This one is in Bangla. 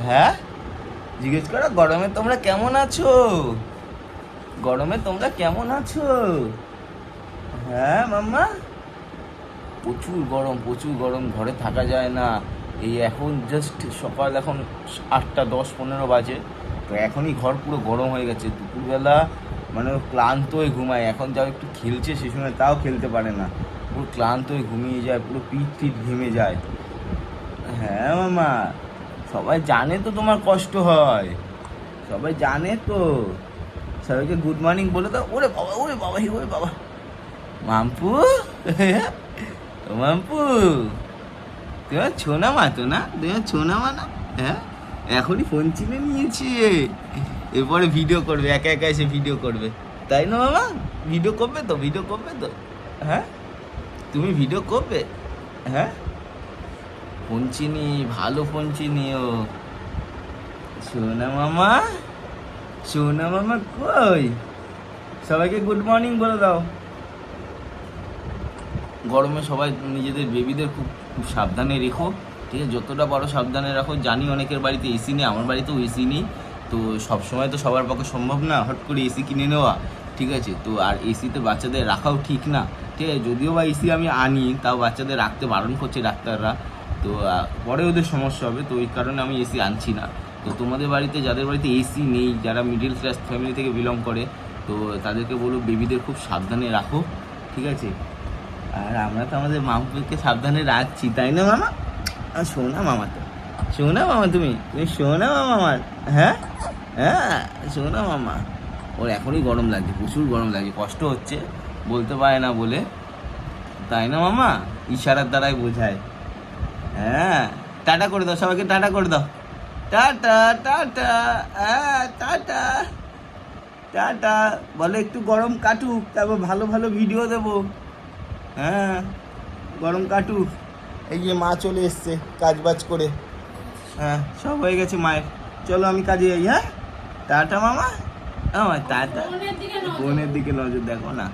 হ্যাঁ, জিজ্ঞেস করো গরমে তোমরা কেমন আছো, গরমে তোমরা কেমন আছো। হ্যাঁ মাম্মা, প্রচুর গরম, প্রচুর গরম, ঘরে থাকা যায় না। এই এখন জাস্ট সকাল, এখন 8:10-15 বাজে, তো এখনই ঘর পুরো গরম হয়ে গেছে। দুপুরবেলা মানে ক্লান্ত হয়ে ঘুমায়, এখন যাও একটু খেলছে সে সময় তাও খেলতে পারে না, পুরো ক্লান্ত হয়ে ঘুমিয়ে যায়, পুরো পিঠ টিঠ ঘেমে যায়। হ্যাঁ মামা, সবাই জানে তো তোমার কষ্ট হয়, সবাই জানে তো। সবাইকে গুড মর্নিং বলে দাও। ওরে বাবা, ওরে বাবা, ওরে বাবা, মাম্পু, ও মাম্পু, তোমার ছোনা মা তো না, তোমার ছোনা মা না? হ্যাঁ, এখনই ফোন চিনে নিয়েছে, এরপরে ভিডিও করবে, একা একা এসে ভিডিও করবে, তাই না মামা? ভিডিও করবে তো, ভিডিও করবে তো? হ্যাঁ, তুমি ভিডিও করবে? হ্যাঁ, ফোন চিনি, ভালো ফোন চিনি ও। সোনা মামা, সোনা মামা কই? সবাইকে গুড মর্নিং বলে দাও। গরমে সবাই নিজেদের বেবিদের খুব খুব সাবধানে রেখো, ঠিক আছে? যতটা পারো সাবধানে রাখো। জানি অনেকের বাড়িতে এসি নেই, আমার বাড়িতেও এসি নেই, তো সবসময় তো সবার পক্ষে সম্ভব না হট করে এসি কিনে নেওয়া, ঠিক আছে? তো আর এসিতে বাচ্চাদের রাখাও ঠিক না, ঠিক আছে? যদিও বা এসি আমি আনি, তাও বাচ্চাদের রাখতে বারণ করছে ডাক্তাররা, তো পরে ওদের সমস্যা হবে, তো ওই কারণে আমি এসি আনছি না। তো তোমাদের বাড়িতে, যাদের বাড়িতে এসি নেই, যারা মিডিল ক্লাস ফ্যামিলি থেকে বিলং করে, তো তাদেরকে বলো বেবিদের খুব সাবধানে রাখো, ঠিক আছে? আর আমরা তো আমাদের মামপুকে সাবধানে রাখছি, তাই না মামা? আর শোনা মামা, তো শোনা মামা, তুমি তুমি শোনা মামা আমার। হ্যাঁ, হ্যাঁ, শোনা মামা। ওর এখনই গরম লাগছে, প্রচুর গরম লাগছে, কষ্ট হচ্ছে, বলতে পারে না বলে, তাই না মামা? ইশারার দ্বারাই বোঝায়। হ্যাঁ, টাটা করে দাও সবাইকে, টাটা করে দাও। টাটা, টাটা, হ্যাঁ টাটা, টাটা। বলে একটু গরম কাটুক, তারপর ভালো ভালো ভিডিও দেবো। হ্যাঁ, গরম কাটুক। এই যে মা চলে এসছে কাজ বাজ করে, হ্যাঁ সব হয়ে গেছে মায়ের। চলো আমি কাজে যাই। হ্যাঁ, টাটা মামা। আমার টাটা। ফোনের দিকে নজর দেখো না।